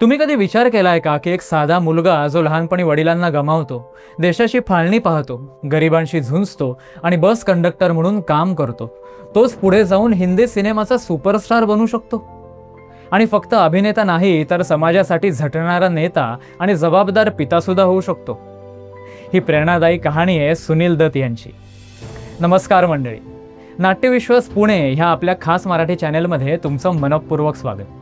तुम्ही कधी विचार केलाय का की एक साधा मुलगा जो लहानपणी वडिलांना गमावतो, देशाची फाळणी पाहतो, गरिबांशी झुंजतो आणि बस कंडक्टर म्हणून काम करतो, तोच पुढे जाऊन हिंदी सिनेमाचा सुपरस्टार बनू शकतो? आणि फक्त अभिनेता नाही तर समाजासाठी झटणारा नेता आणि जबाबदार पितासुद्धा होऊ शकतो. ही प्रेरणादायी कहाणी आहे सुनील दत्त यांची. नमस्कार मंडळी, नाट्यविश्वास पुणे ह्या आपल्या खास मराठी चॅनेलमध्ये तुमचं मनपूर्वक स्वागत.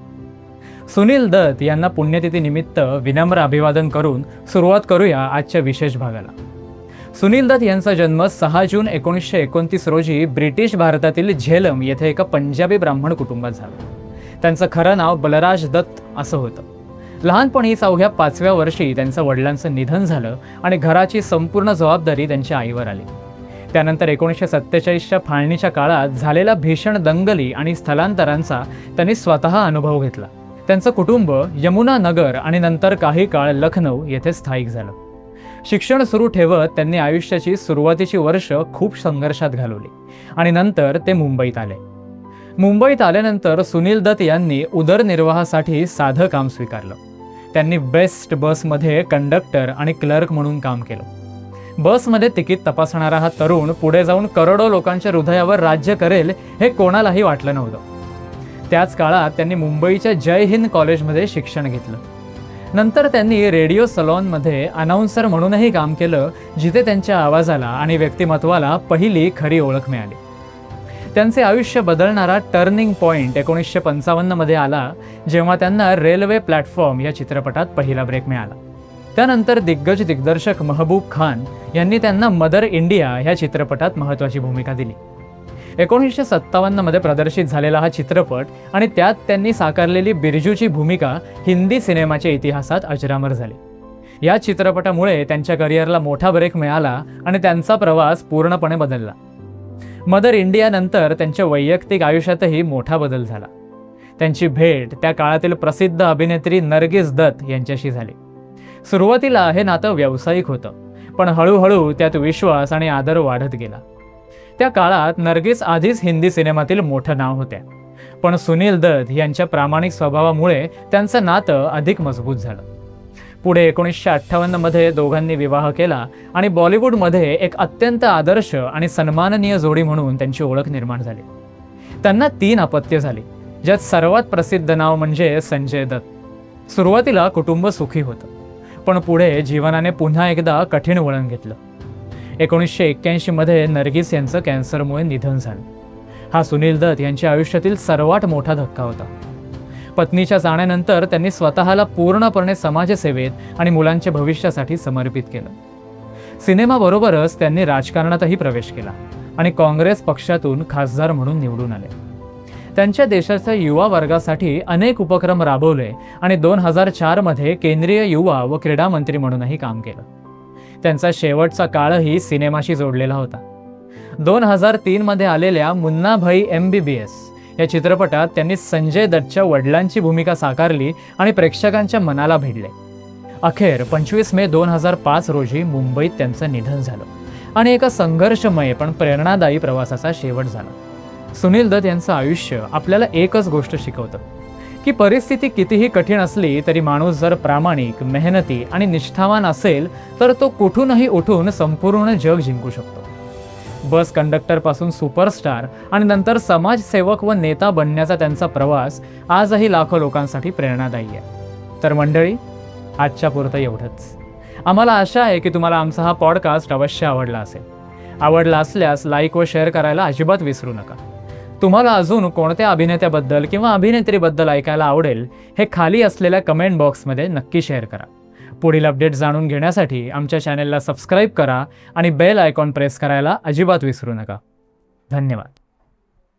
सुनील दत्त यांना पुण्यतिथी निमित्त विनम्र अभिवादन करून सुरुवात करूया आजच्या विशेष भागाला. सुनील दत्त यांचा जन्म 6 जून 1929 रोजी ब्रिटिश भारतातील झेलम येथे एका पंजाबी ब्राह्मण कुटुंबात झालं. त्यांचं खरं नाव बलराज दत्त असं होतं. लहानपणीच अवघ्या 5व्या वर्षी त्यांचं वडिलांचं निधन झालं आणि घराची संपूर्ण जबाबदारी त्यांच्या आईवर आली. त्यानंतर 1947च्या फाळणीच्या काळात झालेल्या भीषण दंगली आणि स्थलांतरांचा त्यांनी स्वतः अनुभव घेतला. त्यांचं कुटुंब यमुना नगर आणि नंतर काही काळ लखनौ येथे स्थायिक झालं. शिक्षण सुरू ठेवत त्यांनी आयुष्याची सुरुवातीची वर्ष खूप संघर्षात घालवली आणि नंतर ते मुंबईत आले. मुंबईत आल्यानंतर सुनील दत्त यांनी उदरनिर्वाहासाठी साधं काम स्वीकारलं. त्यांनी बेस्ट बसमध्ये कंडक्टर आणि क्लर्क म्हणून काम केलं. बसमध्ये तिकीट तपासणारा हा तरुण पुढे जाऊन करोडो लोकांच्या हृदयावर राज्य करेल हे कोणालाही वाटलं नव्हतं. त्याच काळात त्यांनी मुंबईच्या जय हिंद कॉलेजमध्ये शिक्षण घेतलं. नंतर त्यांनी रेडिओ सलॉनमध्ये अनाउन्सर म्हणूनही काम केलं, जिथे त्यांच्या आवाजाला आणि व्यक्तिमत्वाला पहिली खरी ओळख मिळाली. त्यांचे आयुष्य बदलणारा टर्निंग पॉइंट 1955 मध्ये आला, जेव्हा त्यांना रेल्वे प्लॅटफॉर्म या चित्रपटात पहिला ब्रेक मिळाला. त्यानंतर दिग्गज दिग्दर्शक महबूब खान यांनी त्यांना मदर इंडिया ह्या चित्रपटात महत्त्वाची भूमिका दिली. 1957 मध्ये प्रदर्शित झालेला हा चित्रपट आणि त्यात त्यांनी साकारलेली बिरजूची भूमिका हिंदी सिनेमाच्या इतिहासात अजरामर झाली. या चित्रपटामुळे त्यांच्या करिअरला मोठा ब्रेक मिळाला आणि त्यांचा प्रवास पूर्णपणे बदलला. मदर इंडिया नंतर त्यांच्या वैयक्तिक आयुष्यातही मोठा बदल झाला. त्यांची भेट त्या काळातील प्रसिद्ध अभिनेत्री नर्गिस दत्त यांच्याशी झाली. सुरुवातीला हे नातं व्यावसायिक होतं, पण हळूहळू त्यात विश्वास आणि आदर वाढत गेला. त्या काळात नर्गिस आधीच हिंदी सिनेमातील मोठं नाव होत्या, पण सुनील दत्त यांच्या प्रामाणिक स्वभावामुळे त्यांचं नातं अधिक मजबूत झालं. पुढे 1958 मध्ये दोघांनी विवाह केला आणि बॉलिवूडमध्ये एक अत्यंत आदर्श आणि सन्माननीय जोडी म्हणून त्यांची ओळख निर्माण झाली. त्यांना 3 अपत्य झाली, ज्यात सर्वात प्रसिद्ध नाव म्हणजे संजय दत्त. सुरुवातीला कुटुंब सुखी होतं, पण पुढे जीवनाने पुन्हा एकदा कठीण वळण घेतलं. 1981 मध्ये नर्गिस यांचं कॅन्सरमुळे निधन झालं. हा सुनील दत्त यांच्या आयुष्यातील सर्वात मोठा धक्का होता. पत्नीच्या जाण्यानंतर त्यांनी स्वतःला पूर्णपणे समाजसेवेत आणि मुलांच्या भविष्यासाठी समर्पित केलं. सिनेमाबरोबरच त्यांनी राजकारणातही प्रवेश केला आणि काँग्रेस पक्षातून खासदार म्हणून निवडून आले. त्यांच्या देशाच्या युवा वर्गासाठी अनेक उपक्रम राबवले आणि 2004 मध्ये केंद्रीय युवा व क्रीडा मंत्री म्हणूनही काम केलं. त्यांचा शेवटचा काळही सिनेमाशी जोडलेला होता. 2003 मध्ये आलेल्या मुन्ना भाई MBBS या चित्रपटात त्यांनी संजय दत्तच्या वडिलांची भूमिका साकारली आणि प्रेक्षकांच्या मनाला भिडले. अखेर 25 मे 2005 रोजी मुंबईत त्यांचं निधन झालं आणि एका संघर्षमय पण प्रेरणादायी प्रवासाचा शेवट झाला. सुनील दत्त यांचं आयुष्य आपल्याला एकच गोष्ट शिकवतं की परिस्थिती कितीही कठीण असली तरी माणूस जर प्रामाणिक, मेहनती आणि निष्ठावान असेल तर तो कुठूनही उठून संपूर्ण जग जिंकू शकतो. बस कंडक्टरपासून सुपरस्टार आणि नंतर समाजसेवक व नेता बनण्याचा त्यांचा प्रवास आजही लाखो लोकांसाठी प्रेरणादायी आहे. तर मंडळी, आजच्या पुरतं एवढंच. आम्हाला आशा आहे की तुम्हाला आमचा हा पॉडकास्ट अवश्य आवडला असेल. आवडला असल्यास लाईक व शेअर करायला अजिबात विसरू नका. तुम्हाला अजून कोणत्या अभिनेत्याबद्दल किंवा अभिनेत्रीबद्दल ऐकायला आवडेल हे खाली असलेल्या कमेंट बॉक्समध्ये नक्की शेअर करा. पुढील अपडेट जाणून घेण्यासाठी आमच्या चॅनेलला सबस्क्राईब करा आणि बेल आयकॉन प्रेस करायला अजिबात विसरू नका. धन्यवाद.